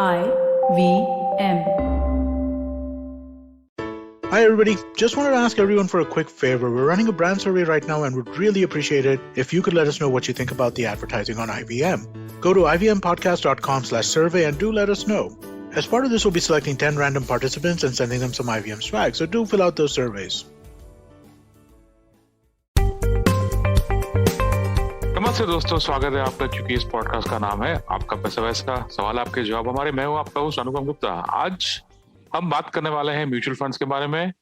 I V M. Hi everybody, just wanted to ask everyone for a quick favor. We're running a brand survey right now and would really appreciate it if you could let us know what you think about the advertising on IVM. Go to ivmpodcast.com/survey and do let us know. As part of this, we'll be selecting 10 random participants and sending them some IVM swag, so do fill out those surveys. नमस्ते दोस्तों, स्वागत है आपका। चूंकि इस podcast का नाम है आपका पैसा वैसा, सवाल आपके जवाब हमारे। मैं हूं आपका होस्ट अनुपम गुप्ता। आज हम बात करने वाले हैं म्यूचुअल फंड्स के बारे में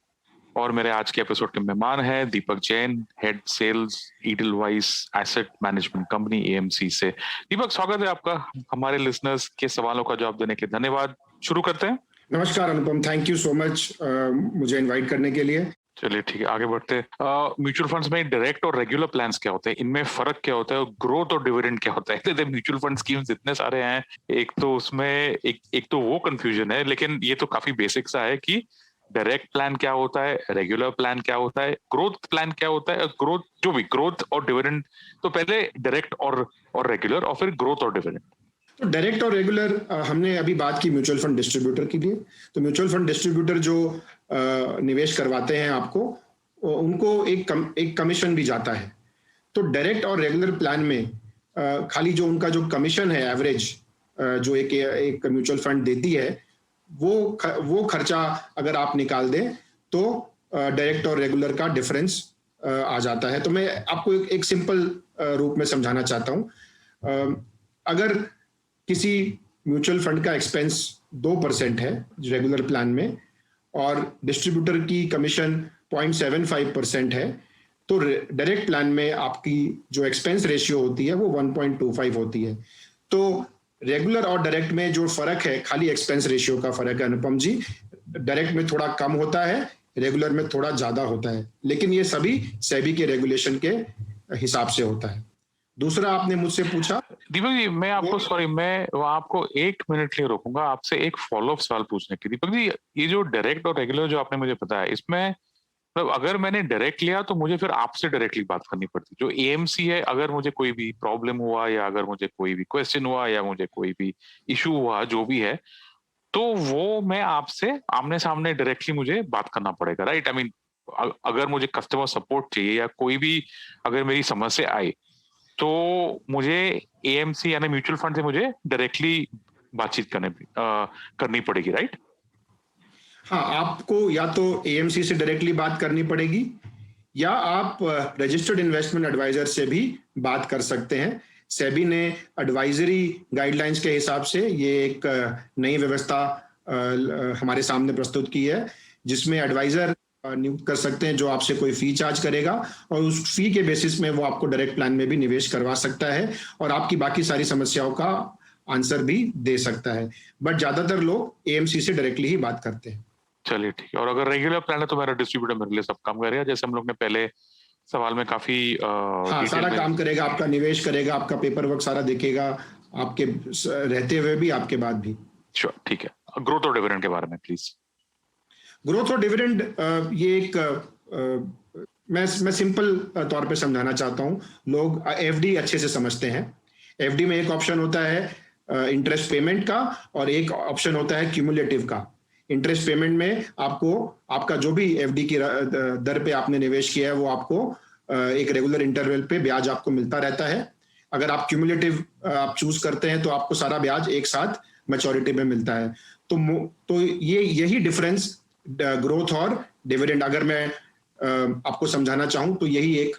और मेरे आज के एपिसोड के मेहमान हैं Deepak Jain, head sales Edelweiss asset management company AMC से। दीपक, स्वागत है आपका। हमारे लिसनर्स के सवालों का जवाब देने के लिए धन्यवाद। शुरू करते हैं। नमस्कार अनुपम, थैंक यू सो मच मुझे इनवाइट करने के लिए। चलिए ठीक है, आगे बढ़ते हैं। म्यूचुअल फंड्स में डायरेक्ट और रेगुलर प्लान्स क्या होते हैं, इनमें फर्क क्या होता है, ग्रोथ और डिविडेंड क्या होता है? म्यूचुअल फंड स्कीम्स इतने सारे हैं, एक तो उसमें एक तो वो कंफ्यूजन है, लेकिन ये तो काफी बेसिक सा है कि डायरेक्ट प्लान क्या होता है, रेगुलर प्लान क्या होता है, ग्रोथ प्लान क्या होता है, ग्रोथ और डिविडेंड। तो पहले डायरेक्ट और रेगुलर और फिर ग्रोथ और डिविडेंड। तो डायरेक्ट और रेगुलर हमने अभी बात की म्यूचुअल फंड डिस्ट्रीब्यूटर के लिए। तो म्यूचुअल फंड डिस्ट्रीब्यूटर जो निवेश करवाते हैं आपको, उनको एक कमीशन भी जाता है। तो डायरेक्ट और रेगुलर प्लान में खाली जो उनका जो कमीशन है एवरेज, जो एक म्यूचुअल फंड देती है, वो खर्चा अगर आप निकाल दें तो डायरेक्ट और रेगुलर का डिफरेंस आ जाता है। तो मैं आपको एक सिंपल रूप में समझाना चाहता हूँ। अगर किसी म्यूचुअल फंड का एक्सपेंस 2% है रेगुलर प्लान में और डिस्ट्रीब्यूटर की कमीशन 0.75% है, तो डायरेक्ट प्लान में आपकी जो एक्सपेंस रेशियो होती है वो 1.25 होती है। तो रेगुलर और डायरेक्ट में जो फर्क है खाली एक्सपेंस रेशियो का फर्क है अनुपम जी। डायरेक्ट में थोड़ा कम होता है, रेगुलर में थोड़ा ज्यादा होता है, लेकिन ये सभी सेबी के रेगुलेशन के हिसाब से होता है। दूसरा आपने मुझसे पूछा दीपक जी, मैं आपको 1 मिनट के लिए रोकूंगा आपसे एक फॉलोअप सवाल पूछने के। दीपक जी, ये जो डायरेक्ट और रेगुलर जो आपने मुझे बताया, इसमें मतलब अगर मैंने डायरेक्ट लिया तो मुझे फिर आपसे डायरेक्टली बात करनी पड़ती। जो एएमसी है, अगर मुझे कोई भी प्रॉब्लम हुआ या अगर मुझे कोई भी क्वेश्चन हुआ या मुझे कोई भी इशू हुआ, जो भी है, तो वो मैं आपसे आमने सामने डायरेक्टली मुझे बात करना पड़ेगा, राइट? आई मीन, अगर मुझे कस्टमर सपोर्ट चाहिए या कोई भी अगर मेरी समस्या आए तो मुझे एएमसी यानी म्यूचुअल फंड से मुझे डायरेक्टली बातचीत करनी पड़ेगी, राइट? हाँ, आपको या तो एएमसी से डायरेक्टली बात करनी पड़ेगी या आप रजिस्टर्ड इन्वेस्टमेंट एडवाइजर से भी बात कर सकते हैं। सेबी ने एडवाइजरी गाइडलाइंस के हिसाब से ये एक नई व्यवस्था हमारे सामने प्रस्तुत की है, जिसमें एडवाइजर नियुक्त कर सकते हैं जो आपसे कोई फी चार्ज करेगा और उस फी के बेसिस में वो आपको डायरेक्ट प्लान में भी निवेश करवा सकता है और आपकी बाकी सारी समस्याओं का आंसर भी दे सकता है। बट ज्यादातर लोग एएमसी से डायरेक्टली ही बात करते हैं। चलिए ठीक है। और अगर रेगुलर प्लान है तो मेरा डिस्ट्रीब्यूटर मेरे लिए सब काम करेगा, जैसे हम लोग ने पहले सवाल में काफी हाँ, सारा काम करेगा, आपका निवेश करेगा, आपका पेपर वर्क सारा देखेगा, आपके रहते हुए भी आपके बाद भी। श्योर, ठीक है। ग्रोथ और डिविडेंड के बारे में प्लीज। ग्रोथ और डिविडेंड ये एक मैं सिंपल तौर पे समझाना चाहता हूँ। लोग एफडी अच्छे से समझते हैं। एफडी में एक ऑप्शन होता है इंटरेस्ट पेमेंट का और एक ऑप्शन होता है क्यूमुलेटिव का। इंटरेस्ट पेमेंट में आपको आपका जो भी एफडी की दर पे आपने निवेश किया है वो आपको एक रेगुलर इंटरवल पे ब्याज आपको मिलता रहता है। अगर आप क्यूमुलेटिव आप चूज करते हैं तो आपको सारा ब्याज एक साथ मैच्योरिटी में मिलता है। तो यही डिफरेंस ग्रोथ और डिविडेंड, अगर मैं आपको समझाना चाहूं तो यही एक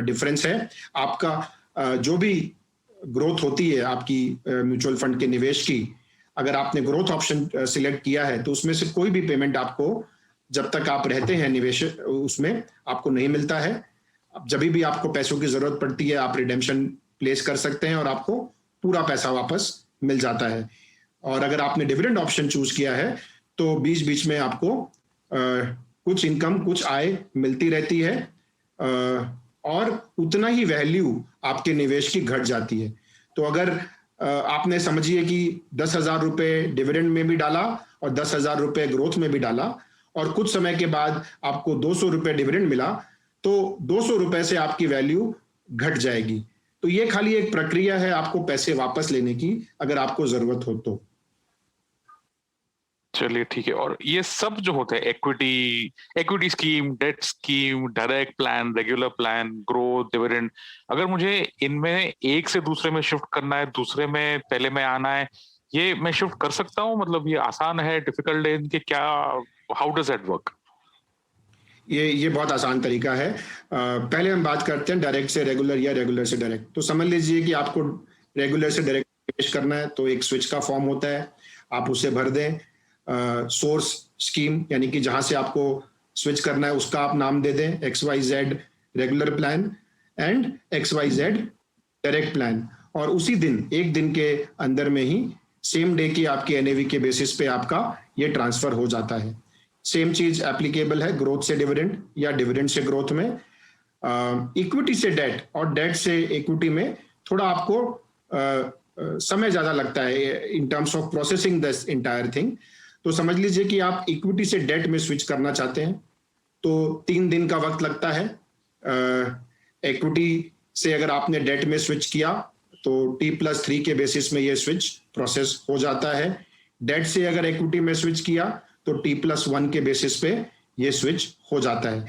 डिफरेंस है। आपका जो भी ग्रोथ होती है आपकी म्यूचुअल फंड के निवेश की, अगर आपने ग्रोथ ऑप्शन सिलेक्ट किया है तो उसमें से कोई भी पेमेंट आपको जब तक आप रहते हैं निवेश उसमें आपको नहीं मिलता है। जब भी आपको पैसों की जरूरत पड़ती है आप रिडेम्पशन प्लेस कर सकते हैं और आपको पूरा पैसा वापस मिल जाता है। और अगर आपने डिविडेंड ऑप्शन चूज किया है तो बीच बीच में आपको कुछ इनकम, कुछ आय मिलती रहती है और उतना ही वैल्यू आपके निवेश की घट जाती है। तो अगर आपने समझिए कि 10,000 रुपए डिविडेंड में भी डाला और 10,000 रुपए ग्रोथ में भी डाला और कुछ समय के बाद आपको 200 रुपए डिविडेंड मिला, तो 200 रुपए से आपकी वैल्यू घट जाएगी। तो ये खाली एक प्रक्रिया है आपको पैसे वापस लेने की, अगर आपको जरूरत हो तो। चलिए ठीक है। और ये सब जो होते हैं equity scheme, debt scheme, direct plan, regular plan, growth, dividend, अगर मुझे इनमें एक से दूसरे में शिफ्ट करना है, दूसरे में पहले में आना है, ये मैं शिफ्ट कर सकता हूँ? मतलब ये आसान है, डिफिकल्ट है, इनके क्या, हाउ डज दैट वर्क? ये बहुत आसान तरीका है। पहले हम बात करते हैं डायरेक्ट से रेगुलर या रेगुलर से डायरेक्ट। तो समझ लीजिए कि आपको रेगुलर से डायरेक्ट निवेश करना है, तो एक स्विच का फॉर्म होता है, आप उसे भर दें। सोर्स स्कीम यानी कि जहां से आपको स्विच करना है उसका आप नाम दे दें, XYZ regular plan and XYZ direct plan, और उसी दिन, एक दिन के अंदर में ही, सेम डे की आपकी एनएवी के बेसिस पे आपका ये ट्रांसफर हो जाता है। सेम चीज एप्लीकेबल है ग्रोथ से डिविडेंड या डिविडेंड से ग्रोथ में। इक्विटी से डेट और डेट से इक्विटी में थोड़ा आपको समय ज्यादा लगता है in terms of processing this entire thing. तो समझ लीजिए कि आप इक्विटी से डेट में स्विच करना चाहते हैं तो 3 दिन का वक्त लगता है। इक्विटी से अगर आपने डेट में स्विच किया तो T+3 के बेसिस में ये स्विच प्रोसेस हो जाता है। डेट से अगर इक्विटी में स्विच किया तो T+1 के बेसिस पे ये स्विच हो जाता है।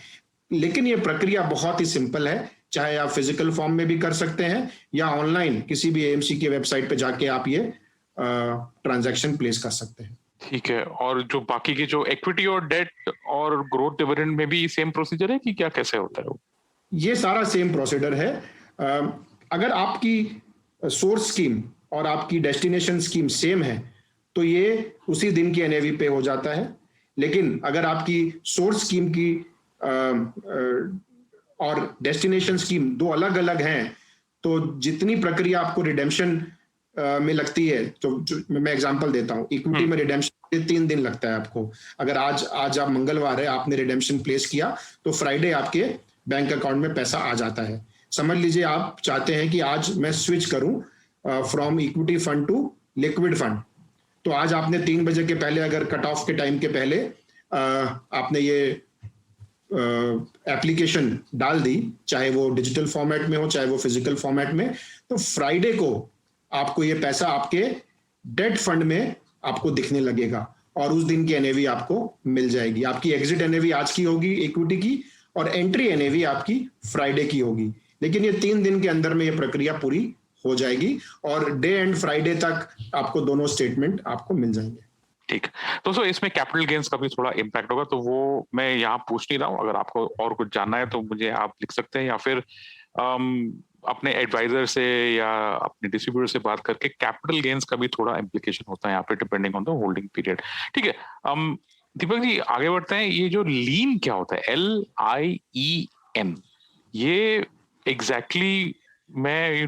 लेकिन ये प्रक्रिया बहुत ही सिंपल है, चाहे आप फिजिकल फॉर्म में भी कर सकते हैं या ऑनलाइन किसी भी AMC की वेबसाइट पे जाके आप ये ट्रांजैक्शन प्लेस कर सकते हैं। ठीक है। और जो बाकी की जो इक्विटी और डेट और ग्रोथ डिविडेंड में भी सेम प्रोसीजर है कि क्या, कैसे होता है वो? ये सारा सेम प्रोसीजर है। अगर आपकी सोर्स स्कीम और आपकी डेस्टिनेशन स्कीम सेम है तो ये उसी दिन की एनएवी पे हो जाता है। लेकिन अगर आपकी सोर्स स्कीम की और डेस्टिनेशन स्कीम दो अलग अलग हैं तो जितनी प्रक्रिया आपको रिडेम्पशन में लगती है, तो मैं एग्जांपल देता हूं, इक्विटी में रिडेम्पशन 3 दिन लगता है आपको। अगर आज आप मंगलवार है, आपने रिडेम्पशन प्लेस किया तो फ्राइडे आपके बैंक अकाउंट में पैसा आ जाता है। समझ लीजिए आप चाहते हैं कि आज मैं स्विच करूं from equity fund to liquid fund, तो आज आपने 3 बजे के पहले, अगर कट ऑफ के टाइम के पहले आपने ये एप्लीकेशन डाल दी, चाहे वो डिजिटल फॉर्मेट में हो चाहे वो फिजिकल फॉर्मेट में, तो फ्राइडे को आपको ये पैसा आपके डेट फंड में आपको दिखने लगेगा और उस दिन की एनएवी आपको मिल जाएगी। आपकी एग्जिट एनएवी आज की होगी इक्विटी की और एंट्री एनएवी आपकी फ्राइडे की होगी। लेकिन ये 3 दिन के अंदर में ये प्रक्रिया पूरी हो जाएगी और डे एंड फ्राइडे तक आपको दोनों स्टेटमेंट आपको मिल जाएंगे। ठीक। तो इसमें कैपिटल गेन्स का भी थोड़ा इम्पैक्ट होगा, तो वो मैं यहाँ पूछ नहीं रहा हूँ। अगर आपको और कुछ जानना है तो मुझे आप लिख सकते हैं या फिर अपने एडवाइजर से या अपने डिस्ट्रीब्यूटर से बात करके। कैपिटल गेन्स का भी थोड़ा इम्प्लीकेशन होता है यहाँ पे depending on the holding period. ठीक है। दीपक जी आगे बढ़ते हैं। ये जो लीन क्या होता है, LIEN, ये एग्जैक्टली मैं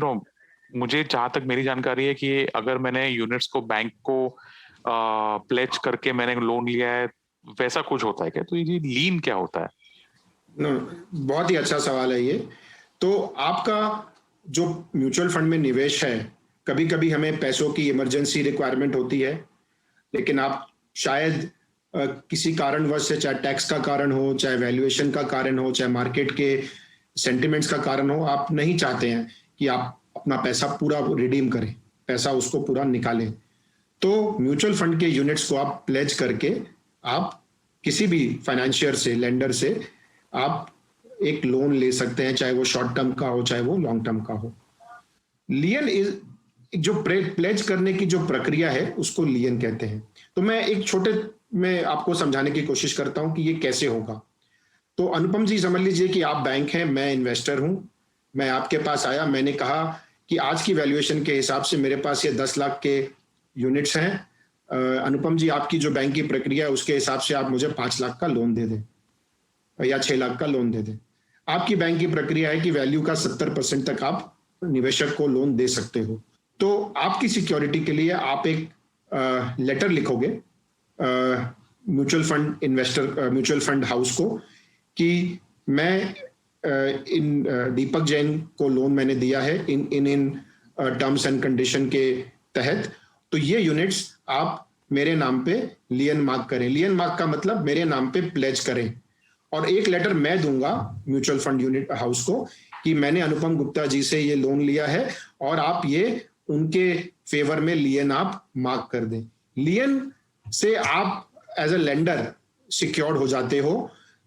मुझे जहां तक मेरी जानकारी है कि अगर मैंने यूनिट्स को बैंक को प्लेज करके मैंने लोन लिया है, वैसा कुछ होता है क्या? तो ये लीन क्या होता है? बहुत ही अच्छा सवाल है ये। तो आपका जो म्यूचुअल फंड में निवेश है, कभी कभी हमें पैसों की इमरजेंसी रिक्वायरमेंट होती है, लेकिन आप शायद किसी कारणवश से, चाहे टैक्स का कारण हो, चाहे वैल्यूएशन का कारण हो, चाहे मार्केट के सेंटिमेंट्स का कारण हो, आप नहीं चाहते हैं कि आप अपना पैसा पूरा रिडीम करें, पैसा उसको पूरा निकालें। तो म्यूचुअल फंड के यूनिट्स को आप प्लेज करके आप किसी भी फाइनेंशियर से, लेंडर से आप एक लोन ले सकते हैं, चाहे वो शॉर्ट टर्म का हो चाहे वो लॉन्ग टर्म का हो। लियन इज जो प्लेज करने की जो प्रक्रिया है उसको लियन कहते हैं। तो मैं एक छोटे में आपको समझाने की कोशिश करता हूं कि ये कैसे होगा। तो अनुपम जी समझ लीजिए कि आप बैंक हैं, मैं इन्वेस्टर हूं, मैं आपके पास आया, मैंने कहा कि आज की वैल्यूएशन के हिसाब से मेरे पास ये 10 लाख के यूनिट्स हैं, अनुपम जी आपकी जो बैंक की प्रक्रिया है उसके हिसाब से आप मुझे 5 लाख का लोन दे दें या 6 लाख का लोन दे दें। आपकी बैंक की प्रक्रिया है कि वैल्यू का 70% तक आप निवेशक को लोन दे सकते हो। तो आपकी सिक्योरिटी के लिए आप एक लेटर लिखोगे mutual fund investor, mutual fund house को, कि मैं इन दीपक जैन को लोन मैंने दिया है इन टर्म्स एंड कंडीशन के तहत, तो ये यूनिट्स आप मेरे नाम पे लियन मार्क करें। लियन मार्क का मतलब मेरे नाम पे प्लेज करें, और एक लेटर मैं दूंगा म्यूचुअल फंड यूनिट हाउस को कि मैंने अनुपम गुप्ता जी से ये लोन लिया है और आप ये उनके फेवर में लियन आप मार्क कर दें। लियन से आप एज अ लेंडर सिक्योर्ड हो जाते हो।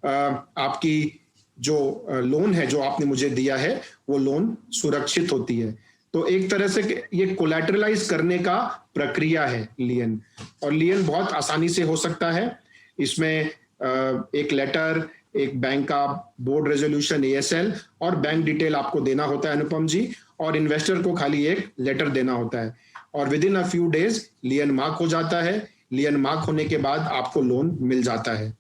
आपकी जो लोन है जो आपने मुझे दिया है वो लोन सुरक्षित होती है। तो एक तरह से ये कोलैटरलाइज करने का प्रक्रिया है लियन, और लियन बहुत आसानी से हो सकता है। इसमें एक लेटर, एक बैंक का बोर्ड रेजोल्यूशन ASL और बैंक डिटेल आपको देना होता है अनुपम जी, और इन्वेस्टर को खाली एक लेटर देना होता है, और with in a few days lien mark हो जाता है। लियन मार्क होने के बाद आपको लोन मिल जाता है।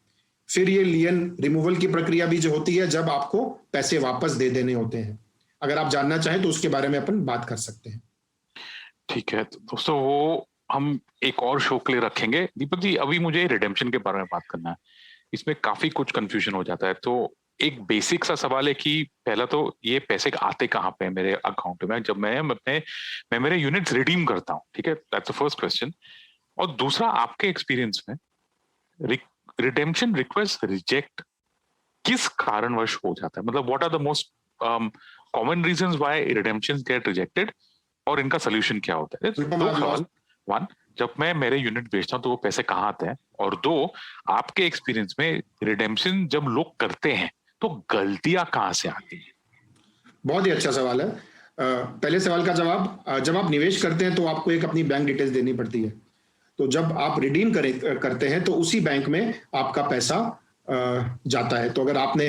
फिर ये लियन रिमूवल की प्रक्रिया भी जो होती है जब आपको पैसे वापस दे देने होते हैं। अगर आप जानना चाहें तो उसके बारे में अपन बात कर सकते हैं। ठीक है तो दोस्तों, वो हम एक और शो के लिए रखेंगे। दीपक जी, अभी मुझे रिडेम्पशन के बारे में बात करना है। इसमें काफी कुछ कंफ्यूजन हो जाता है। तो एक बेसिक सा सवाल है कि पहला तो ये पैसे आते कहाँ पे मेरे अकाउंट में जब मैं मेरे यूनिट्स रिडीम करता हूँ, ठीक है, दैट्स द फर्स्ट क्वेश्चन। और दूसरा, आपके एक्सपीरियंस में रिडेम्पशन रिक्वेस्ट रिजेक्ट किस कारणवश हो जाता है? मतलब what are the most common reasons why redemptions get rejected, और इनका सोल्यूशन क्या होता है? दो सवाल। वन, जब मैं मेरे यूनिट बेचता हूँ तो वो पैसे कहाँ आते हैं, और दो, आपके एक्सपीरियंस में रिडेम्पशन जब लोग करते हैं तो गलतियां कहाँ से आती हैं? बहुत ही अच्छा सवाल है। पहले सवाल का जवाब, जब आप निवेश करते हैं तो आपको एक अपनी बैंक डिटेल्स देनी पड़ती है। तो जब आप रिडीम करते हैं तो उसी बैंक में आपका पैसा जाता है। तो अगर आपने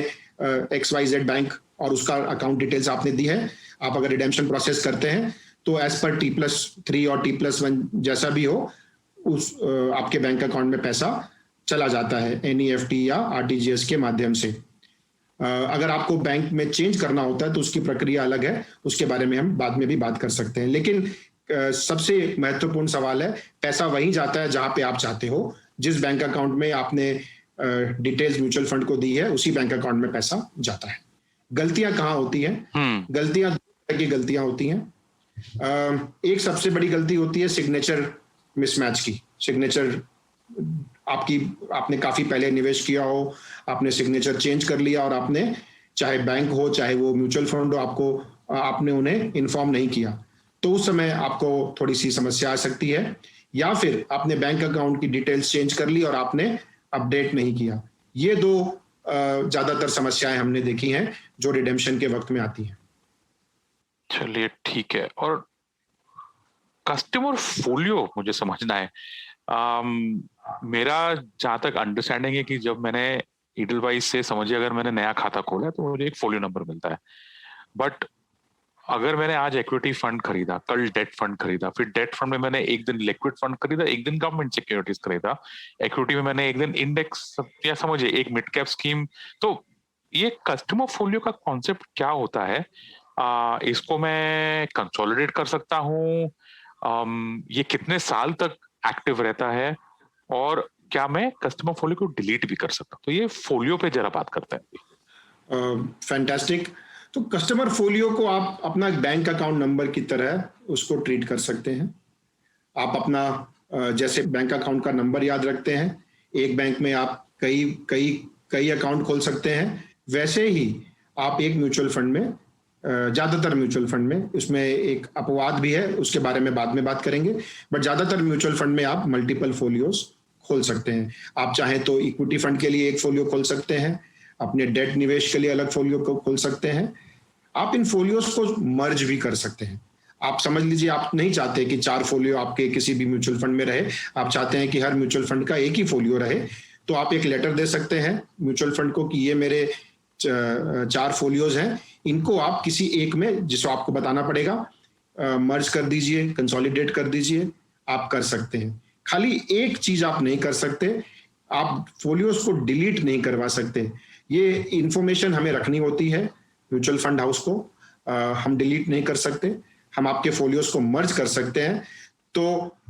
XYZ बैंक और उसका अकाउंट डिटेल्स आपने दी है, आप अगर रिडेम्पशन प्रोसेस करते हैं तो एज पर T+3 और T+1 जैसा भी हो, उस आपके बैंक अकाउंट में पैसा चला जाता है NEFT या RTGS के माध्यम से। अगर आपको बैंक में चेंज करना होता है तो उसकी प्रक्रिया अलग है, उसके बारे में हम बाद में भी बात कर सकते हैं। लेकिन सबसे महत्वपूर्ण सवाल है, पैसा वहीं जाता है जहां पे आप चाहते हो। जिस बैंक अकाउंट में आपने डिटेल्स म्यूचुअल फंड को दी है उसी बैंक अकाउंट में पैसा जाता है। गलतियां कहाँ होती हैं? गलतियां दो तरह की गलतियां होती हैं। एक सबसे बड़ी गलती होती है सिग्नेचर मिसमैच की। सिग्नेचर आपने काफी पहले निवेश किया हो, आपने सिग्नेचर चेंज कर लिया और आपने, चाहे बैंक हो चाहे वो म्यूचुअल फंड हो, आपने उन्हें इन्फॉर्म नहीं किया, तो उस समय आपको थोड़ी सी समस्या आ सकती है। या फिर आपने बैंक अकाउंट की डिटेल्स चेंज कर ली और आपने अपडेट नहीं किया। ये दो ज्यादातर समस्याएं हमने देखी हैं जो रिडेम्पशन के वक्त में आती हैं। चलिए ठीक है। और कस्टमर फोलियो मुझे समझना है। मेरा जहां तक अंडरस्टैंडिंग है कि जब मैंने ईडलवाइज से, समझिए अगर मैंने नया खाता खोला तो मुझे एक फोलियो नंबर मिलता है। बट अगर मैंने आज इक्विटी फंड खरीदा, कल डेट फंड खरीदा, फिर डेट फंड में मैंने एक दिन लिक्विड फंड खरीदा, एक दिन गवर्नमेंट सिक्योरिटीज खरीदा, इक्विटी में मैंने एक दिन इंडेक्स, या समझिए एक मिड कैप स्कीम, तो ये कस्टमर फोलियो का कॉन्सेप्ट क्या होता है? इसको मैं कंसोलिडेट कर सकता हूँ? ये कितने साल तक एक्टिव रहता है, और क्या मैं कस्टमर फोलियो को डिलीट भी कर सकता हूँ? तो ये फोलियो पे जरा बात करते हैं। फैंटास्टिक। तो कस्टमर फोलियो को आप अपना बैंक अकाउंट नंबर की तरह उसको ट्रीट कर सकते हैं। आप अपना जैसे बैंक अकाउंट का नंबर याद रखते हैं, एक बैंक में आप कई अकाउंट खोल सकते हैं, वैसे ही आप एक म्यूचुअल फंड में, ज्यादातर म्यूचुअल फंड में, उसमें एक अपवाद भी है उसके बारे में बाद में बात करेंगे, बट ज्यादातर म्यूचुअल फंड में आप मल्टीपल फोलियोज खोल सकते हैं। आप चाहें तो इक्विटी फंड के लिए एक फोलियो खोल सकते हैं, अपने डेट निवेश के लिए अलग फोलियो को खोल सकते हैं। आप इन फोलियोज को मर्ज भी कर सकते हैं। आप समझ लीजिए आप नहीं चाहते कि 4 फोलियो आपके किसी भी म्यूचुअल फंड में रहे, आप चाहते हैं कि हर म्यूचुअल फंड का एक ही फोलियो रहे, तो आप एक लेटर दे सकते हैं म्यूचुअल फंड को कि ये मेरे 4 फोलियोज हैं, इनको आप किसी एक में, जिसको आपको बताना पड़ेगा, मर्ज कर दीजिए, कंसोलिडेट कर दीजिए। आप कर सकते हैं। खाली एक चीज आप नहीं कर सकते, आप फोलियोज को डिलीट नहीं करवा सकते। ये इंफॉर्मेशन हमें रखनी होती है म्यूचुअल फंड हाउस को। हम डिलीट नहीं कर सकते, हम आपके फोलियोज को मर्ज कर सकते हैं। तो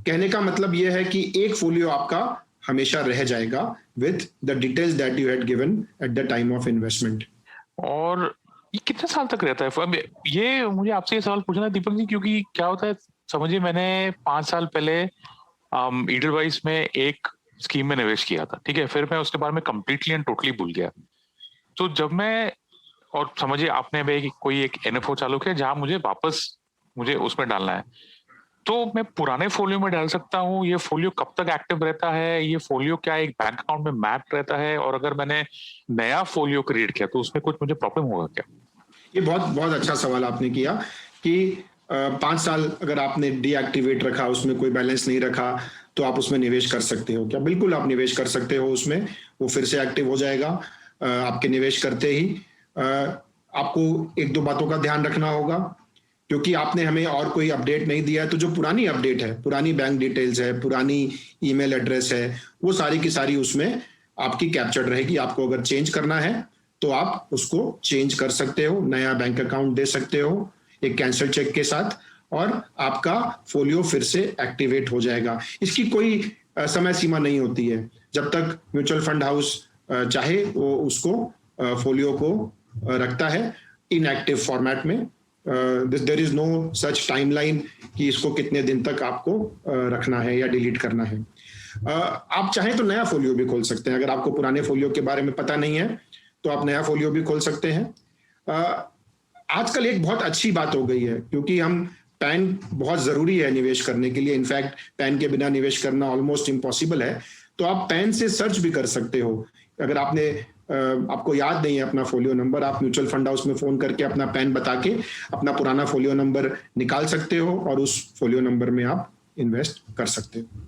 कहने का मतलब यह है कि एक फोलियो आपका हमेशा रह जाएगा with the details that you had given at the time of investment. और ये कितने साल तक रहता है? ये मुझे आपसे ये सवाल पूछना है दीपक जी, क्योंकि क्या होता है, समझिए मैंने 5 साल पहले ईडलवाइज में एक स्कीम में निवेश किया था, ठीक है, फिर मैं उसके बारे में कंप्लीटली एंड टोटली भूल गया। तो जब मैं, और समझिए आपने कोई एक NFO चालू किया जहां मुझे वापस उसमें डालना है, तो मैं पुराने फोलियो में डाल सकता हूँ? ये फोलियो कब तक एक्टिव रहता है? ये फोलियो क्या एक बैंक अकाउंट में मैप रहता है? और अगर मैंने नया फोलियो क्रिएट किया तो उसमें कुछ मुझे प्रॉब्लम होगा क्या? ये बहुत बहुत अच्छा सवाल आपने किया कि 5 साल अगर आपने डीएक्टिवेट रखा, उसमें कोई बैलेंस नहीं रखा, तो आप उसमें निवेश कर सकते हो क्या? बिल्कुल आप निवेश कर सकते हो उसमें, वो फिर से एक्टिव हो जाएगा। आपके निवेश करते ही आपको एक दो बातों का ध्यान रखना होगा, क्योंकि आपने हमें और कोई अपडेट नहीं दिया है, तो जो पुरानी अपडेट है, पुरानी बैंक डिटेल्स है, पुरानी ईमेल एड्रेस है, वो सारी की सारी उसमें आपकी कैप्चर्ड रहेगी। आपको अगर चेंज करना है तो आप उसको चेंज कर सकते हो, नया बैंक अकाउंट दे सकते हो एक कैंसिल चेक के साथ, और आपका फोलियो फिर से एक्टिवेट हो जाएगा। इसकी कोई समय सीमा नहीं होती है। जब तक म्यूचुअल फंड हाउस चाहे वो उसको फोलियो को रखता है इनएक्टिव फॉर्मेट में। There is no such timeline कि इसको कितने दिन तक आपको रखना है या डिलीट करना है। आप चाहें तो नया फोलियो भी खोल सकते हैं। अगर आपको पुराने फोलियो के बारे में पता नहीं है तो आप नया फोलियो भी खोल सकते हैं। आजकल एक बहुत अच्छी बात हो गई है, क्योंकि हम पैन बहुत जरूरी है निवेश करने के लिए। इनफैक्ट पैन के बिना निवेश करना ऑलमोस्ट इम्पॉसिबल है। तो आप पैन से सर्च भी कर सकते हो। अगर आपको याद नहीं है अपना फोलियो नंबर, आप म्यूचुअल फंड हाउस में फोन करके अपना पैन बता के अपना पुराना फोलियो नंबर निकाल सकते हो और उस फोलियो नंबर में आप इन्वेस्ट कर सकते हो।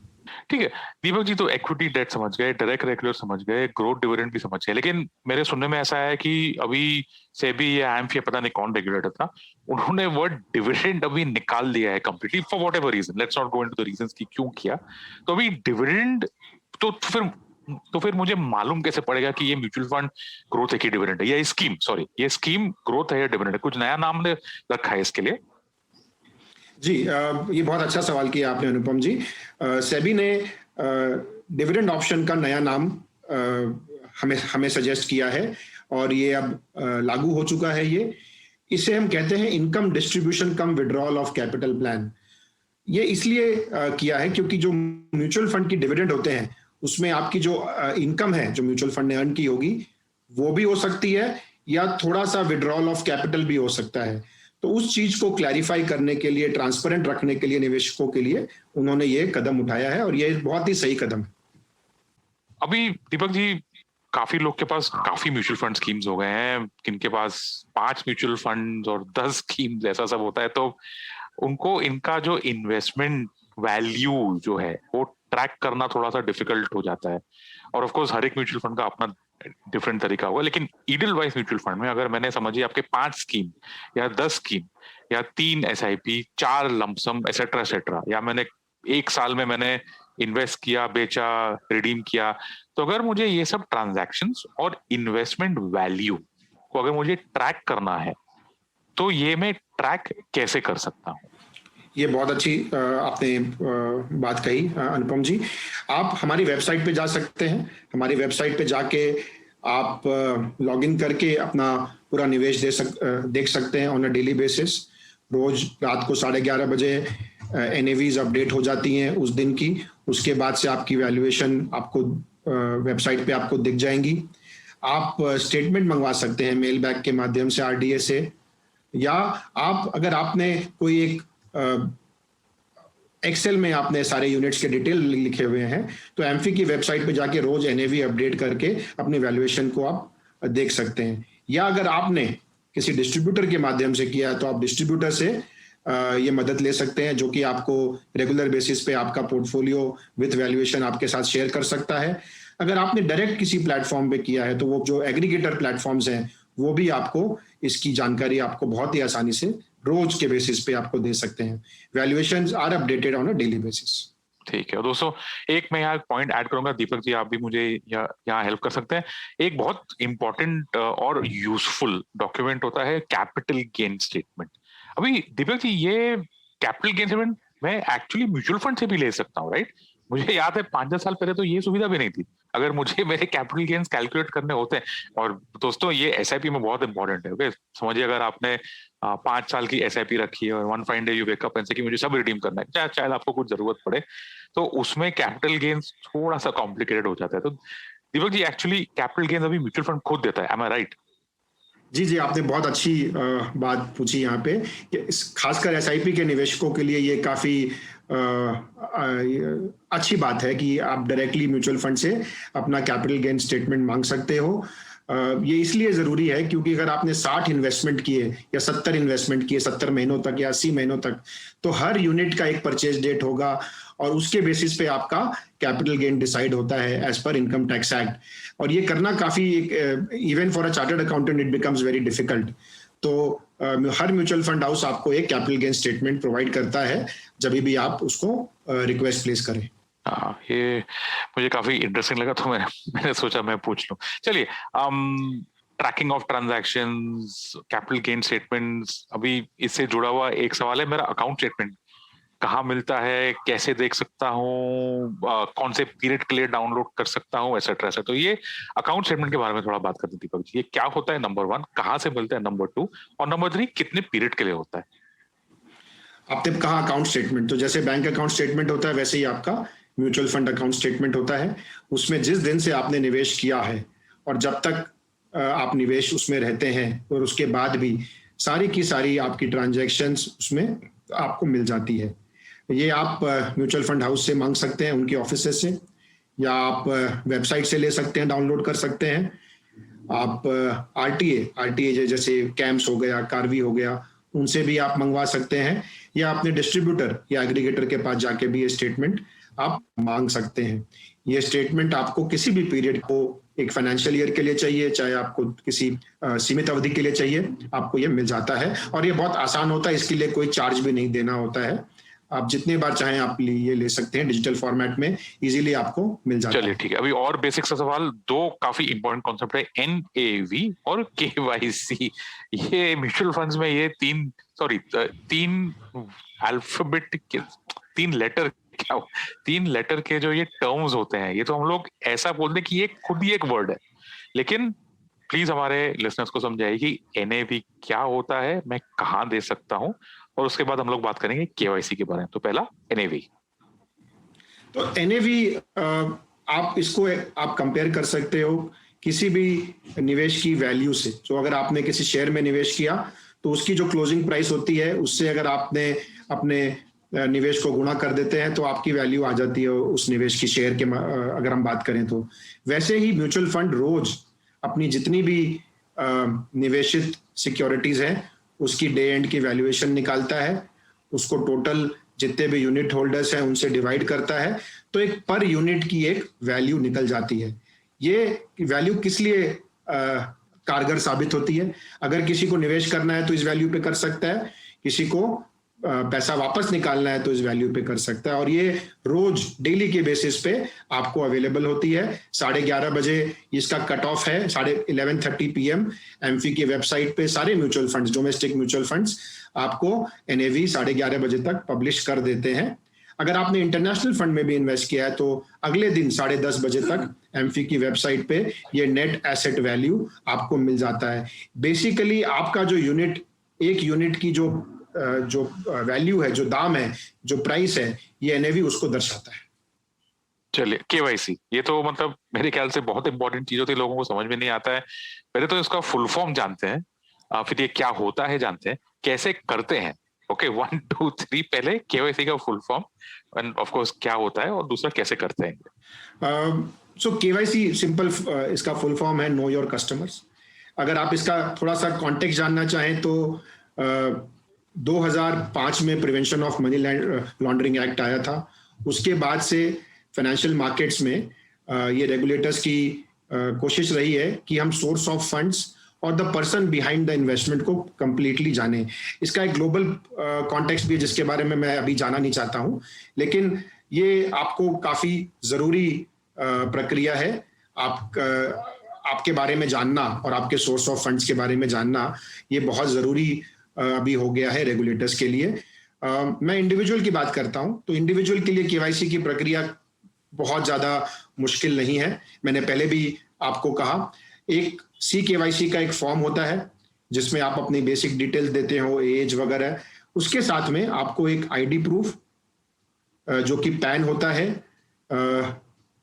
ठीक है दीपक जी, तो इक्विटी डेट समझ गए, डायरेक्ट रेगुलर समझ गए, ग्रोथ डिविडेंड भी समझ गए, लेकिन मेरे सुनने में ऐसा है कि अभी सेबी या एएमएफ पता नहीं कौन रेगुलेटर था, उन्होंने वर्ड डिविडेंड अभी निकाल दिया है completely for whatever reason. Let's not go into the reasons कि क्यों किया। तो अभी डिविडेंड तो फिर मुझे मालूम कैसे पड़ेगा कि ये म्यूचुअल फंड ग्रोथ है कि डिविडेंड है, या स्कीम, सॉरी, ये स्कीम ग्रोथ है या डिविडेंड है? कुछ नया नाम ने रखा है इसके लिए? जी, ये बहुत अच्छा सवाल किया आपने अनुपम जी। सेबी ने डिविडेंड ऑप्शन का नया नाम हमें सजेस्ट किया है, और ये अब लागू हो चुका है। इसे हम कहते हैं income distribution come withdrawal of capital plan. ये इसलिए किया है क्योंकि जो म्यूचुअल फंड की डिविडेंड होते हैं उसमें आपकी जो इनकम है जो म्यूचुअल फंड ने अर्न की होगी वो भी हो सकती है, या थोड़ा सा विड्रॉल ऑफ कैपिटल भी हो सकता है। तो उस चीज को क्लैरिफाई करने के लिए, ट्रांसपेरेंट रखने के लिए निवेशकों के लिए उन्होंने ये कदम उठाया है, और ये बहुत ही सही कदम है। अभी दीपक जी, काफी लोग के पास काफी म्यूचुअल फंड स्कीम्स हो गए हैं, किनके पास 5 म्यूचुअल फंड और 10 स्कीम्स, ऐसा सब होता है। तो उनको इनका जो इन्वेस्टमेंट वैल्यू जो है वो ट्रैक करना थोड़ा सा डिफिकल्ट हो जाता है। और ऑफ कोर्स हर एक म्यूचुअल फंड का अपना डिफरेंट तरीका होगा, लेकिन ईडल वाइज म्यूचुअल फंड में अगर मैंने समझिए आपके 5 स्कीम या 10 स्कीम या 3 एसआईपी, 4 लमसम एसेट्रा एसेट्रा, या मैंने एक साल में मैंने इन्वेस्ट किया, बेचा, रिडीम किया, तो अगर मुझे ये सब ट्रांजैक्शंस और इन्वेस्टमेंट वैल्यू को अगर मुझे ट्रैक करना है तो ये मैं ट्रैक कैसे कर सकता हूँ? ये बहुत अच्छी आपने बात कही अनुपम जी। आप हमारी वेबसाइट पे जा सकते हैं। हमारी वेबसाइट पे जाके आप लॉगिन करके अपना पूरा निवेश देख सकते हैं ऑन अ डेली बेसिस। रोज रात को 11:30 बजे एनएवीज अपडेट हो जाती हैं उस दिन की। उसके बाद से आपकी वैल्यूएशन आपको वेबसाइट पे आपको दिख जाएंगी। आप स्टेटमेंट मंगवा सकते हैं मेल बैग के माध्यम से आरडीए से, या आप अगर आपने कोई एक एक्सेल में आपने सारे यूनिट्स के डिटेल लिखे हुए हैं तो एम्फी की वेबसाइट पे जाके रोज एनएवी अपडेट करके अपनी वैल्यूएशन को आप देख सकते हैं। या अगर आपने किसी डिस्ट्रीब्यूटर के माध्यम से किया तो आप डिस्ट्रीब्यूटर से ये मदद ले सकते हैं, जो कि आपको रेगुलर बेसिस पे आपका पोर्टफोलियो विथ वैल्यूएशन आपके साथ शेयर कर सकता है। अगर आपने डायरेक्ट किसी प्लेटफॉर्म पे किया है तो वो जो एग्रीगेटर प्लेटफॉर्म्स हैं वो भी आपको इसकी जानकारी आपको बहुत ही आसानी से रोज के बेसिस पे आपको दे सकते हैं। Valuations are updated on a daily basis. ठीक है दोस्तों, एक मैं यहाँ पॉइंट ऐड करूंगा, दीपक जी आप भी मुझे यहाँ हेल्प कर सकते हैं। एक बहुत इंपॉर्टेंट और यूजफुल डॉक्यूमेंट होता है कैपिटल गेन स्टेटमेंट। अभी दीपक जी, ये कैपिटल गेन स्टेटमेंट मैं एक्चुअली म्यूचुअल फंड से भी ले सकता हूँ, राइट? मुझे याद है 5-10 साल पहले तो ये सुविधा भी नहीं थी। अगर मुझे मेरे कैपिटल गेन्स कैलकुलेट करने होते हैं, और दोस्तों ये एसआईपी में बहुत इंपॉर्टेंट है, ओके? समझिए अगर आपने 5 साल की एसआईपी रखी है और one fine day you wake up and से कि मुझे सब रिडीम करना है, चाहे आपको कुछ जरूरत पड़े, तो उसमें कैपिटल गेन्स थोड़ा सा कॉम्प्लिकेटेड हो जाता है। तो Deepak ji, actually capital gains अभी म्यूचुअल फंड खुद देता है, एम आई राइट? जी, आपने बहुत अच्छी बात पूछी यहाँ पे कि खासकर एसआईपी के निवेशकों के लिए ये काफ़ी अच्छी बात है कि आप डायरेक्टली म्यूचुअल फंड से अपना कैपिटल गेन स्टेटमेंट मांग सकते हो। ये इसलिए ज़रूरी है क्योंकि अगर आपने 60 इन्वेस्टमेंट किए या 70 इन्वेस्टमेंट किए 70 महीनों तक या 80 महीनों तक, तो हर यूनिट का एक परचेज डेट होगा और उसके बेसिस पे आपका कैपिटल गेन डिसाइड होता है as per income tax act. और ये करना काफ़ी, even for a chartered accountant it becomes very difficult. तो हर म्यूचुअल फंड हाउस आपको एक कैपिटल गेन स्टेटमेंट प्रोवाइड करता है जब भी आप उसको रिक्वेस्ट प्लेस करें। हाँ, ये मुझे काफी इंटरेस्टिंग लगा, तो मैंने सोचा मैं पूछ लूं। चलिए, tracking of transactions, capital gain statements, अभी इससे जुड़ा हुआ एक सवाल है मेरा, अकाउंट स्टेटमेंट कहाँ मिलता है, कैसे देख सकता हूँ, कौन से पीरियड के लिए डाउनलोड कर सकता हूँ, एसेट्रा। तो ये अकाउंट स्टेटमेंट के बारे में थोड़ा बात करते हैं दीपक जी। ये क्या होता है, नंबर 1, कहाँ से मिलता है, नंबर 2, और नंबर 3 कितने पीरियड के लिए होता है? आपने कहा अकाउंट स्टेटमेंट, तो जैसे बैंक अकाउंट स्टेटमेंट होता है वैसे ही आपका म्यूचुअल फंड अकाउंट स्टेटमेंट होता है। उसमें जिस दिन से आपने निवेश किया है और जब तक आप निवेश उसमें रहते हैं और उसके बाद भी सारी की सारी आपकी ट्रांजैक्शंस उसमें आपको मिल जाती है। ये आप म्यूचुअल फंड हाउस से मांग सकते हैं, उनके ऑफिस से, या आप वेबसाइट से ले सकते हैं, डाउनलोड कर सकते हैं। आप आरटीए जैसे कैम्स हो गया, कार्वी हो गया, उनसे भी आप मंगवा सकते हैं, या अपने डिस्ट्रीब्यूटर या एग्रीगेटर के पास जाके भी ये स्टेटमेंट आप मांग सकते हैं। ये स्टेटमेंट आपको किसी भी पीरियड को, एक फाइनेंशियल ईयर के लिए चाहिए, चाहे आपको किसी सीमित अवधि के लिए चाहिए, आपको ये मिल जाता है। और ये बहुत आसान होता है, इसके लिए कोई चार्ज भी नहीं देना होता है। आप जितने बार चाहें आप ये ले सकते हैं, डिजिटल फॉर्मेट में इजीली आपको मिल जाता है। चलिए ठीक है, अभी और बेसिक सा सवाल, 2 काफी इंपॉर्टेंट कॉन्सेप्ट है, एनएवी और केवाईसी। ये म्यूचुअल फंड्स में ये 3 अल्फाबेट के 3 लेटर के जो ये टर्म्स होते हैं, ये तो हम लोग ऐसा बोलते हैं कि ये खुद ही एक वर्ड है, लेकिन प्लीज हमारे लिसनर्स को समझाइए कि एनएवी क्या होता है, मैं कहाँ दे सकता हूँ, और उसके बाद हम लोग बात करेंगे केवाईसी के बारे में। तो पहला एनएवी। तो एनएवी आप इसको आप कंपेयर कर सकते हो किसी भी निवेश की वैल्यू से। तो अगर आपने किसी शेयर में निवेश किया तो उसकी जो क्लोजिंग प्राइस होती है उससे अगर आपने अपने निवेश को गुणा कर देते हैं तो आपकी वैल्यू आ जाती है उस निवेश की, शेयर के अगर हम बात करें तो। वैसे ही म्यूचुअल फंड रोज अपनी जितनी भी निवेशित सिक्योरिटीज हैं उसकी डे एंड की वैल्यूएशन निकालता है, उसको टोटल जितने भी यूनिट होल्डर्स हैं उनसे डिवाइड करता है, तो एक पर यूनिट की एक वैल्यू निकल जाती है। ये वैल्यू किस लिए कारगर साबित होती है? अगर किसी को निवेश करना है तो इस वैल्यू पे कर सकता है, किसी को पैसा वापस निकालना है तो इस वैल्यू पे कर सकता है, और ये रोज डेली के बेसिस पे आपको अवेलेबल होती है। 11:30 बजे इसका कट ऑफ है, 11:30 PM एमफी की वेबसाइट पे सारे mutual funds, domestic mutual funds आपको एनएवी 11:30 बजे तक पब्लिश कर देते हैं। अगर आपने इंटरनेशनल फंड में भी इन्वेस्ट किया है तो अगले दिन 10:30 बजे तक एमफी की वेबसाइट पे ये नेट एसेट वैल्यू आपको मिल जाता है। बेसिकली आपका जो यूनिट, एक यूनिट की जो वैल्यू है, जो दाम है, जो प्राइस है, ये एनएवी उसको दर्शाता है। चलिए, केवाईसी, ये तो मतलब मेरे ख्याल से बहुत इंपॉर्टेंट चीज होती है, लोगों को समझ में नहीं आता है। पहले तो इसका फुल फॉर्म जानते हैं, फिर ये क्या होता है जानते हैं, कैसे करते हैं। ओके, 1 2 3, पहले केवाईसी का full form, end of course क्या होता है, और दूसरा कैसे करते हैं। सो केवाईसी सिंपल, इसका फुल फॉर्म है नो योर कस्टमर्स। अगर आप इसका थोड़ा सा कॉन्टेक्स्ट जानना चाहें तो 2005 में prevention of money laundering act आया था। उसके बाद से फाइनेंशियल मार्केट्स में ये रेगुलेटर्स की कोशिश रही है कि हम सोर्स ऑफ फंड्स और the person behind the investment को कंप्लीटली जाने। इसका एक ग्लोबल कॉन्टेक्स्ट भी है जिसके बारे में मैं अभी जाना नहीं चाहता हूं, लेकिन ये आपको काफी जरूरी प्रक्रिया है। आपके बारे में जानना और आपके सोर्स ऑफ फंड्स के बारे में जानना ये बहुत जरूरी अभी हो गया है रेगुलेटर्स के लिए। मैं इंडिविजुअल की बात करता हूं तो इंडिविजुअल के लिए केवाईसी की प्रक्रिया बहुत ज्यादा मुश्किल नहीं है। मैंने पहले भी आपको कहा, एक CKYC का एक फॉर्म होता है जिसमें आप अपनी बेसिक डिटेल्स देते हो, एज वगैरह। उसके साथ में आपको एक आईडी प्रूफ जो कि पैन होता है,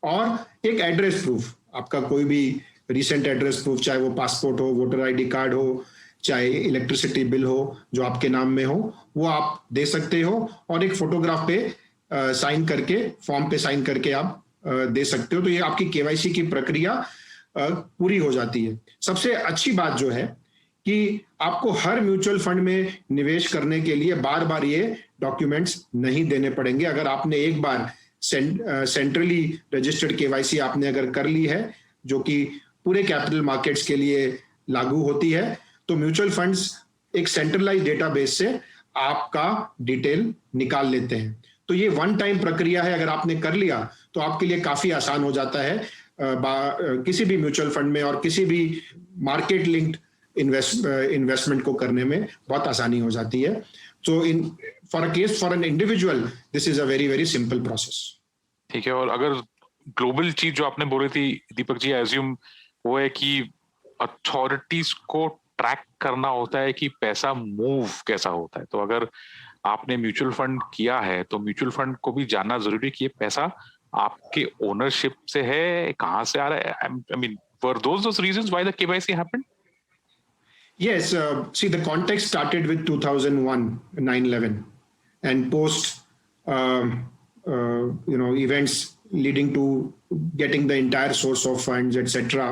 और एक एड्रेस प्रूफ, आपका कोई भी रिसेंट एड्रेस प्रूफ, चाहे वो पासपोर्ट हो, वोटर आईडी कार्ड हो, चाहे इलेक्ट्रिसिटी बिल हो जो आपके नाम में हो, वो आप दे सकते हो और एक फोटोग्राफ पे साइन करके, फॉर्म पे साइन करके आप दे सकते हो। तो ये आपकी केवाईसी की प्रक्रिया पूरी हो जाती है। सबसे अच्छी बात जो है कि आपको हर म्यूचुअल फंड में निवेश करने के लिए बार बार ये डॉक्यूमेंट्स नहीं देने पड़ेंगे। अगर आपने एक बार सेंट्रली रजिस्टर्ड केवाईसी आपने अगर कर ली है, जो कि पूरे कैपिटल मार्केट्स के लिए लागू होती है, तो म्यूचुअल फंड्स एक सेंट्रलाइज डेटाबेस से आपका डिटेल निकाल लेते हैं। तो ये वन टाइम प्रक्रिया है, अगर आपने कर लिया तो आपके लिए काफी आसान हो जाता है किसी भी म्यूचुअल फंड में और किसी भी मार्केट लिंक्ड इन्वेस्टमेंट को करने में बहुत आसानी हो जाती है। तो for an individual this is a very very simple process. ठीक है। और अगर ग्लोबल चीज जो आपने बोली थी दीपक जी, एज्यूम वो है कि अथॉरिटीज को ट्रैक करना होता है कि पैसा मूव कैसा होता है। तो अगर आपने म्यूचुअल फंड किया है तो म्यूचुअल फंड को भी जानना जरूरी है कि ये पैसा आपके ओनरशिप से है, कहां से आ रहा है। I mean, were those reasons why the KYC happened? Yes, see, the context started with 2001, 9/11, and post, events leading to getting the entire source of funds, etc.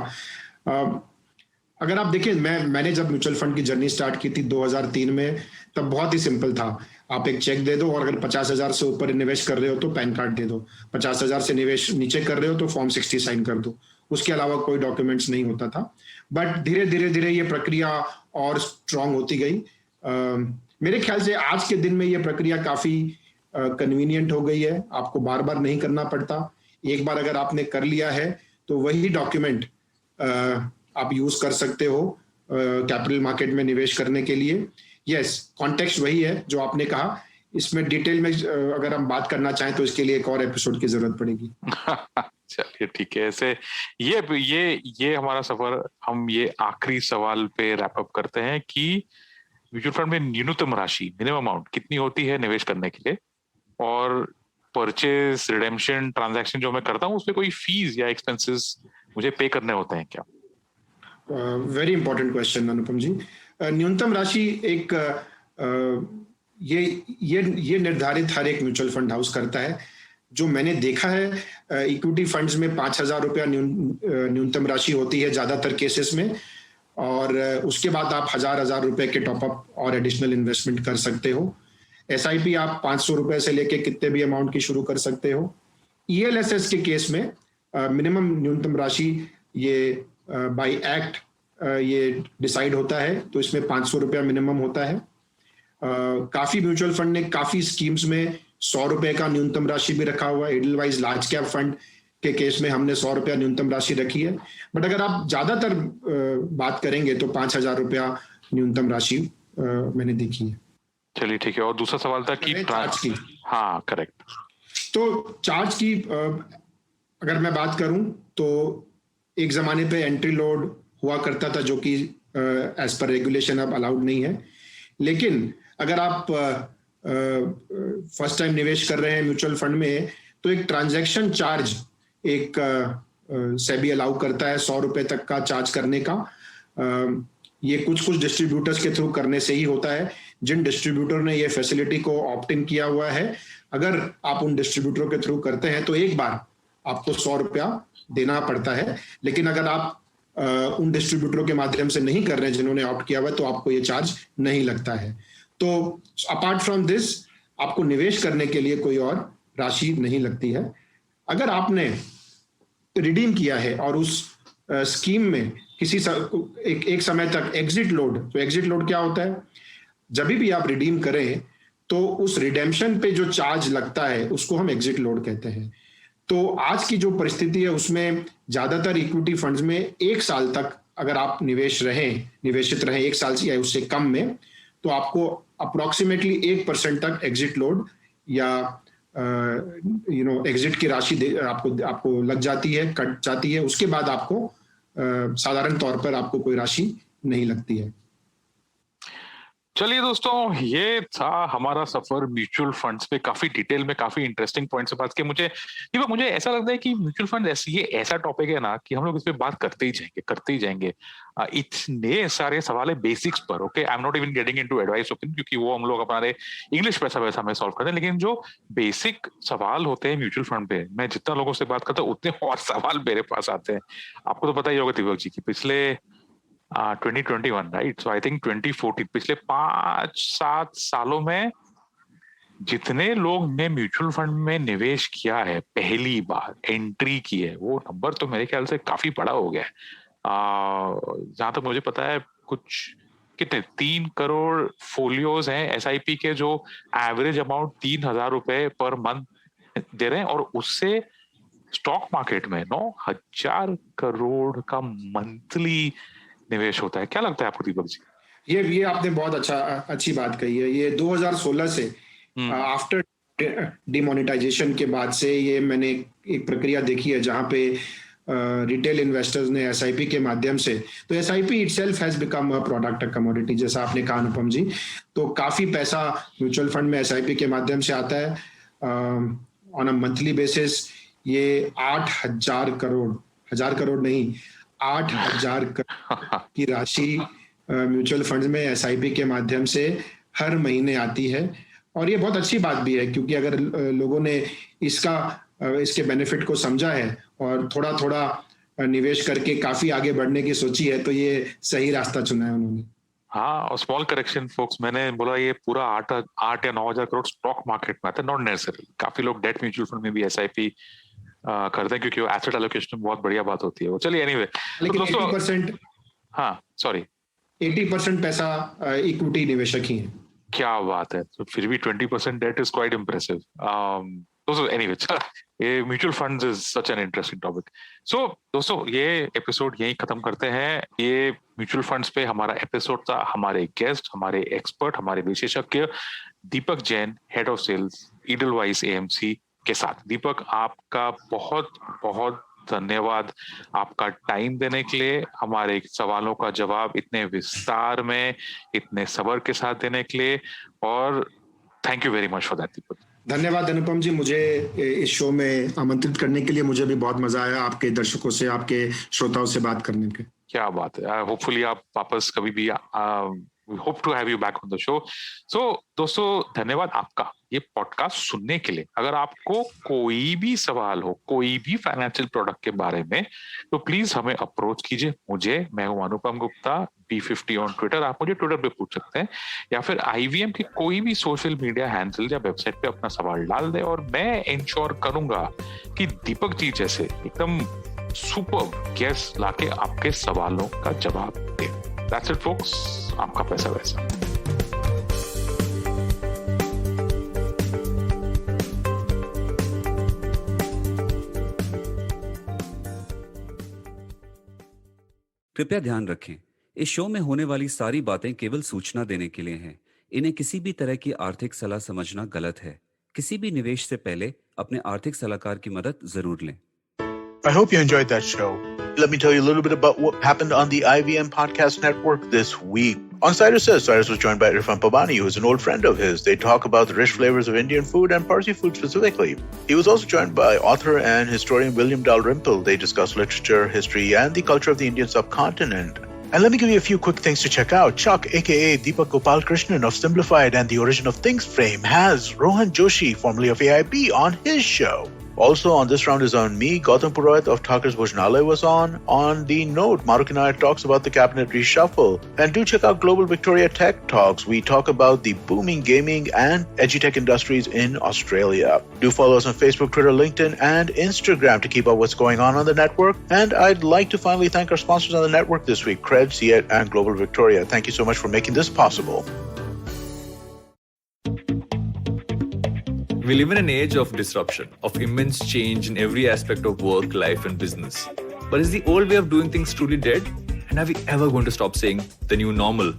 अगर आप देखिए, मैंने जब म्यूचुअल फंड की जर्नी स्टार्ट की थी 2003 में, तब बहुत ही सिंपल था। आप एक चेक दे दो और अगर 50,000 से ऊपर निवेश कर रहे हो तो पैन कार्ड दे दो, 50,000 से निवेश नीचे कर रहे हो तो फॉर्म 60 साइन कर दो। उसके अलावा कोई डॉक्यूमेंट्स नहीं होता था। बट धीरे धीरे ये प्रक्रिया और स्ट्रांग होती गई। मेरे ख्याल से आज के दिन में ये प्रक्रिया काफी कन्वीनियंट हो गई है, आपको बार बार नहीं करना पड़ता। एक बार अगर आपने कर लिया है तो वही डॉक्यूमेंट आप यूज कर सकते हो कैपिटल मार्केट में निवेश करने के लिए। यस, कॉन्टेक्स्ट वही है जो आपने कहा। इसमें डिटेल में अगर हम बात करना चाहें तो इसके लिए एक और एपिसोड की जरूरत पड़ेगी। चलिए ठीक है। ऐसे ये हमारा सफर, हम ये आखिरी सवाल पे रैप अप करते हैं कि म्यूचुअल फंड में न्यूनतम राशि, मिनिमम अमाउंट कितनी होती है निवेश करने के लिए, और परचेज, रिडेम्पशन, ट्रांजैक्शन जो मैं करता हूँ उसमें कोई फीस या एक्सपेंसेस मुझे पे करने होते हैं क्या? वेरी इंपॉर्टेंट क्वेश्चन अनुपम जी। न्यूनतम राशि एक ये निर्धारित हर एक म्यूचुअल फंड हाउस करता है। जो मैंने देखा है इक्विटी फंड्स में 5,000 रुपया न्यूनतम राशि होती है ज्यादातर केसेस में, और उसके बाद आप हजार रुपए के टॉपअप और एडिशनल इन्वेस्टमेंट कर सकते हो। SIP आप 500 रुपए से लेके कितने भी अमाउंट की शुरू कर सकते हो। ELSS के केस में मिनिमम न्यूनतम राशि ये बाय एक्ट ये डिसाइड होता है, तो इसमें 500 रुपया मिनिमम होता है। काफी म्यूचुअल फंड ने काफी स्कीम्स में 100 रुपए का न्यूनतम राशि भी रखा हुआ है। एडलवाइज लार्ज कैप फंड के केस में हमने 100 रुपया न्यूनतम राशि रखी है। बट अगर आप ज्यादातर बात करेंगे तो 5,000 रुपया न्यूनतम राशि मैंने देखी है। चलिए ठीक है। और दूसरा सवाल था कि चार्ज की। हाँ, करेक्ट। तो चार्ज की अगर मैं बात करूं तो एक जमाने पे एंट्री लोड हुआ करता था, जो कि एज पर रेगुलेशन अब अलाउड नहीं है। लेकिन अगर आप फर्स्ट टाइम निवेश कर रहे हैं म्यूचुअल फंड में, तो एक ट्रांजैक्शन चार्ज एक सेबी अलाउ करता है 100 रुपए तक का चार्ज करने का। ये कुछ डिस्ट्रीब्यूटर्स के थ्रू करने से ही होता है। जिन डिस्ट्रीब्यूटर ने ये फैसिलिटी को ऑप्ट इन किया हुआ है, अगर आप उन डिस्ट्रीब्यूटर के थ्रू करते हैं तो एक बार आपको 100 रुपया देना पड़ता है। लेकिन अगर आप उन डिस्ट्रीब्यूटरों के माध्यम से नहीं कर रहे हैं जिन्होंने ऑप्ट किया हुआ है, तो आपको ये चार्ज नहीं लगता है। तो अपार्ट फ्रॉम दिस आपको निवेश करने के लिए कोई और राशि नहीं लगती है। अगर आपने रिडीम किया है और उस स्कीम में एक समय तक एग्जिट लोड, तो एग्जिट लोड क्या होता है? जब भी आप रिडीम करें तो उस रिडेम्पशन पे जो चार्ज लगता है उसको हम एग्जिट लोड कहते हैं। तो आज की जो परिस्थिति है उसमें ज्यादातर इक्विटी फंड्स में 1 साल तक अगर आप निवेशित रहें 1 साल से या उससे कम में, तो आपको अप्रोक्सीमेटली 1% तक एग्जिट लोड या एग्जिट की राशि आपको लग जाती है, कट जाती है। उसके बाद आपको साधारण तौर पर आपको कोई राशि नहीं लगती है। चलिए दोस्तों, ये था हमारा सफर म्यूचुअल फंड्स पे। काफी डिटेल में, काफी इंटरेस्टिंग पॉइंट से बात की। मुझे ऐसा लगता है कि म्यूचुअल फंड ये ऐसा टॉपिक है ना कि हम लोग इस पे बात करते ही जाएंगे। इतने सारे सवाल है बेसिक्स पर। Okay, I am not even getting into advice opinion, क्योंकि वो हम लोग हमारे इंग्लिश पैसा वैसा में सॉल्व करते हैं। लेकिन जो बेसिक सवाल होते हैं म्यूचुअल फंड पे, मैं जितना लोगों से बात करता हूँ उतने और सवाल मेरे पास आते हैं। आपको तो पता ही होगा दीपक जी की पिछले 2021, राइट? सो आई थिंक 2014, पिछले 5-7 सालों में जितने लोग ने म्यूचुअल फंड में निवेश किया है, पहली बार एंट्री की है, वो नंबर तो मेरे ख्याल से काफी बड़ा हो गया है। जहां तक मुझे पता है, कुछ कितने 3 करोड़ फोलियोज हैं एसआईपी के, जो एवरेज अमाउंट 3,000 रुपए पर मंथ दे रहे हैं, और उससे स्टॉक मार्केट में 9,000 करोड़ का मंथली निवेश होता है। क्या लगता है आपको दीपक जी? ये आपने बहुत अच्छी बात कही है। ये 2016 से आफ्टर डिमोनेटाइजेशन के बाद से ये मैंने एक प्रक्रिया देखी है जहां पे रिटेल इन्वेस्टर्स ने एसआईपी के माध्यम से, तो SIP itself has become a product, a commodity, जैसा आपने कहा अनुपम जी। तो काफी पैसा म्यूचुअल फंड में एसआईपी के माध्यम से आता है ऑन अ मंथली बेसिस। ये 8,000 करोड़, 1,000 करोड़ नहीं, 8,000 करोड़ की राशि म्यूचुअल फंड में एसआईपी के माध्यम से हर महीने आती है। और ये बहुत अच्छी बात भी है, क्योंकि अगर लोगों ने इसके बेनिफिट को समझा है और थोड़ा थोड़ा निवेश करके काफी आगे बढ़ने की सोची है, तो ये सही रास्ता चुना है उन्होंने। हाँ, और स्मॉल करेक्शन फोक्स, मैंने बोला ये पूरा 8 या 9,000 करोड़ स्टॉक मार्केट में आता है, नॉट नेसेसरी। काफी लोग डेट म्यूचुअल फंड में भी एसआईपी करते हैं, क्योंकि वो एसेट एलोकेशन में बहुत बढ़िया बात होती है वो। चलिए एनीवे, लेकिन 80%, हाँ सॉरी, 80% पैसा इक्विटी निवेशक ही है। क्या बात है! तो फिर भी 20% डेट इज क्वाइट इम्प्रेसिव। दोस्तों एनीवे, ये mutual funds is such an interesting topic. So दोस्तों, ये एपिसोड यहीं खत्म करते हैं। ये म्यूचुअल फंड्स पे हमारा एपिसोड था। हमारे गेस्ट, हमारे एक्सपर्ट, हमारे विशेषज्ञ Deepak Jain, head of sales Edelweiss AMC के साथ। दीपक, आपका बहुत बहुत धन्यवाद आपका टाइम देने के लिए, हमारे सवालों का जवाब इतने विस्तार में, इतने सब्र के साथ देने के लिए, और thank you very much for that Deepak. धन्यवाद अनुपम जी, मुझे इस शो में आमंत्रित करने के लिए। मुझे भी बहुत मजा आया आपके दर्शकों से, आपके श्रोताओं से बात करने के। क्या बात है! होपफुली आप वापस कभी भी, we hope to have you back on the show. So, दोस्तों धन्यवाद आपका ये पॉडकास्ट सुनने के लिए। अगर आपको कोई भी सवाल हो, कोई भी फाइनेंशियल प्रोडक्ट के बारे में, तो प्लीज हमें अप्रोच कीजिए। मैं हूं अनुपम गुप्ता, B50 ऑन ट्विटर। आप मुझे ट्विटर पे पूछ सकते हैं, या फिर IVM के कोई भी सोशल मीडिया हैंडल या वेबसाइट पे अपना सवाल डाल दे, और मैं इंश्योर करूंगा कि दीपक जी जैसे एकदम सुपर गेस्ट लाके आपके सवालों का जवाब दे। That's it, folks. आपका पैसा वैसा। कृपया ध्यान रखें, इस शो में होने वाली सारी बातें केवल सूचना देने के लिए हैं। इन्हें किसी भी तरह की आर्थिक सलाह समझना गलत है। किसी भी निवेश से पहले अपने आर्थिक सलाहकार की मदद जरूर लें। I hope you enjoyed that show. Let me tell you a little bit about what happened on the IVM Podcast Network this week. On Cyrus Says, Cyrus was joined by Irfan Pabani, who is an old friend of his. They talk about the rich flavors of Indian food and Parsi food specifically. He was also joined by author and historian William Dalrymple. They discuss literature, history, and the culture of the Indian subcontinent. And let me give you a few quick things to check out. Chuck, aka Deepak Gopal Krishnan of Simplified and the Origin of Things fame, has Rohan Joshi, formerly of AIB, on his show. Also on this round is on me. Gautam Purohit of Thakur's Bhojnalaya was on. On the note, Maruk and I talks about the cabinet reshuffle. And do check out Global Victoria Tech Talks. We talk about the booming gaming and edutech industries in Australia. Do follow us on Facebook, Twitter, LinkedIn, and Instagram to keep up what's going on the network. And I'd like to finally thank our sponsors on the network this week, Cred, Ciet, and Global Victoria. Thank you so much for making this possible. We live in an age of disruption, of immense change in every aspect of work, life, and business. But is the old way of doing things truly dead? And are we ever going to stop saying the new normal?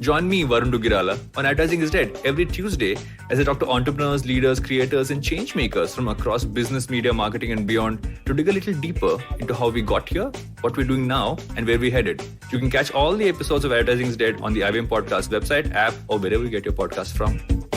Join me, Varun Dugirala, on Advertising is Dead every Tuesday as I talk to entrepreneurs, leaders, creators, and change makers from across business, media, marketing, and beyond to dig a little deeper into how we got here, what we're doing now, and where we're headed. You can catch all the episodes of Advertising is Dead on the IVM Podcast website, app, or wherever you get your podcast from.